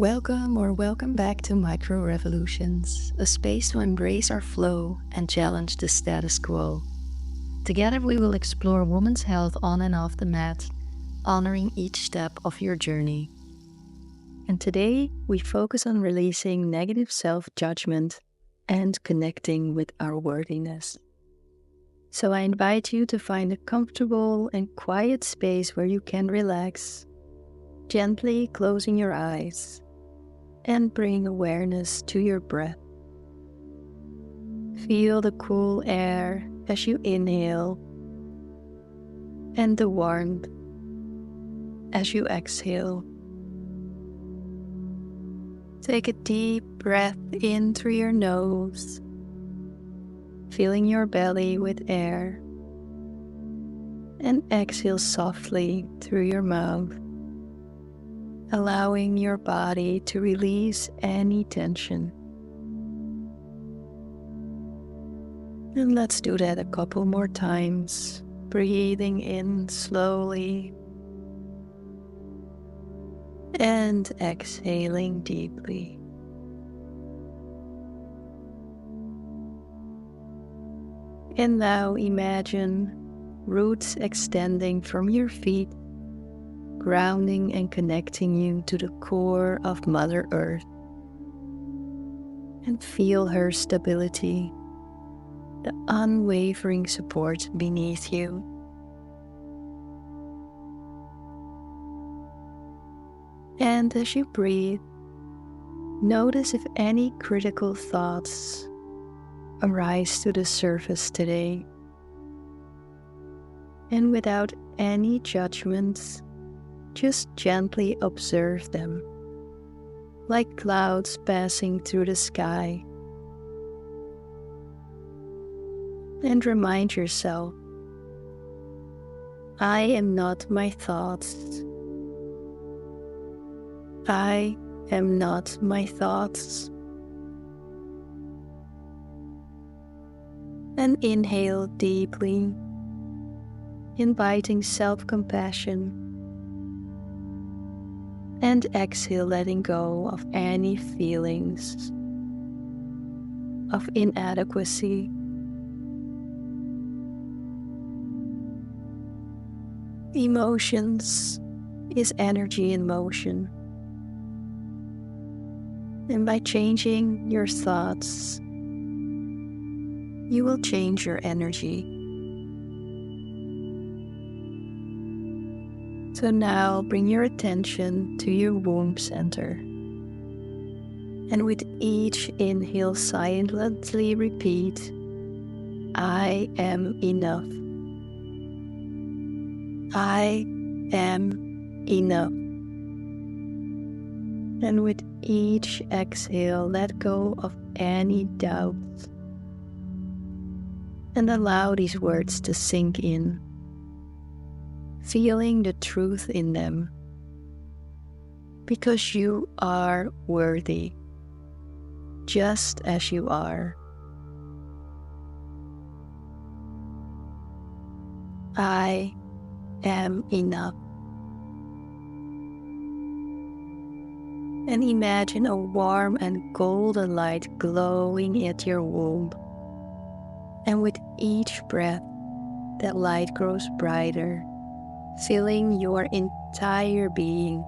Welcome back to Micro Revolutions, a space to embrace our flow and challenge the status quo. Together we will explore women's health on and off the mat, honoring each step of your journey. And today we focus on releasing negative self-judgment and connecting with our worthiness. So I invite you to find a comfortable and quiet space where you can relax, gently closing your eyes and bring awareness to your breath. Feel the cool air as you inhale and the warmth as you exhale. Take a deep breath in through your nose, filling your belly with air, and exhale softly through your mouth, allowing your body to release any tension. And let's do that a couple more times, breathing in slowly and exhaling deeply. And now imagine roots extending from your feet, grounding and connecting you to the core of Mother Earth. And feel her stability, the unwavering support beneath you. And as you breathe, notice if any critical thoughts arise to the surface today. And without any judgments, just gently observe them, like clouds passing through the sky. And remind yourself, I am not my thoughts. I am not my thoughts. And inhale deeply, inviting self-compassion. And exhale, letting go of any feelings of inadequacy. Emotions is energy in motion. And by changing your thoughts, you will change your energy. So now bring your attention to your womb center. And with each inhale, silently repeat, I am enough. I am enough. And with each exhale, let go of any doubts and allow these words to sink in, feeling the truth in them, because you are worthy, just as you are. I am enough. And imagine a warm and golden light glowing at your womb. And with each breath, that light grows brighter, filling your entire being.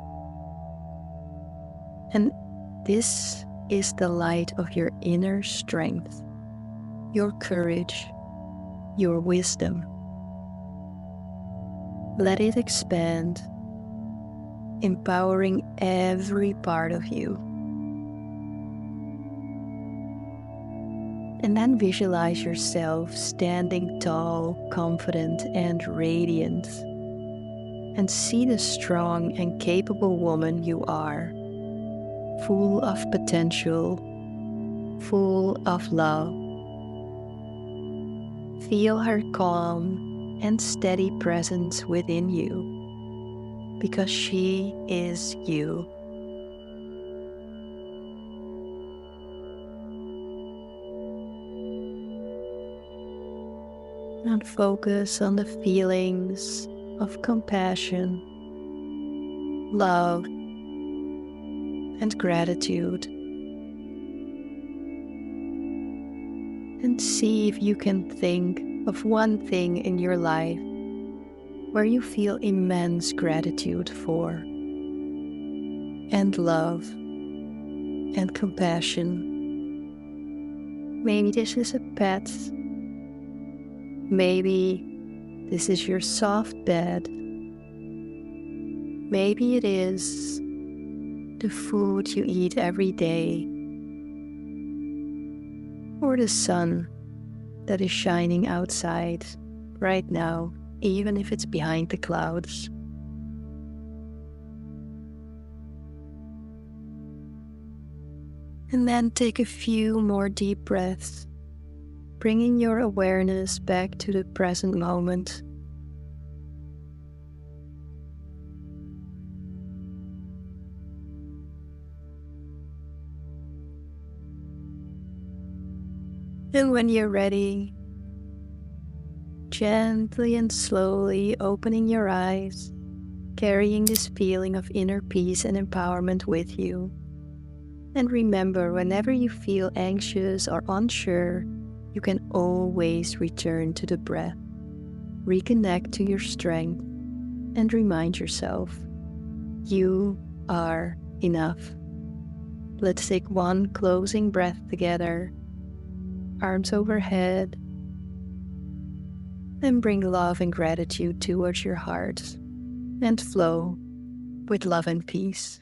And this is the light of your inner strength, your courage, your wisdom. Let it expand, empowering every part of you. And then visualize yourself standing tall, confident, and radiant. And see the strong and capable woman you are, full of potential, full of love. Feel her calm and steady presence within you, because she is you. And focus on the feelings of compassion, love, and gratitude. And see if you can think of one thing in your life where you feel immense gratitude for, and love, and compassion. Maybe this is a pet. Maybe this is your soft bed. Maybe it is the food you eat every day, or the sun that is shining outside right now, even if it's behind the clouds. And then take a few more deep breaths, bringing your awareness back to the present moment. And when you're ready, gently and slowly opening your eyes, carrying this feeling of inner peace and empowerment with you. And remember, whenever you feel anxious or unsure, you can always return to the breath, reconnect to your strength, and remind yourself, you are enough. Let's take one closing breath together, arms overhead, and bring love and gratitude towards your heart, and flow with love and peace.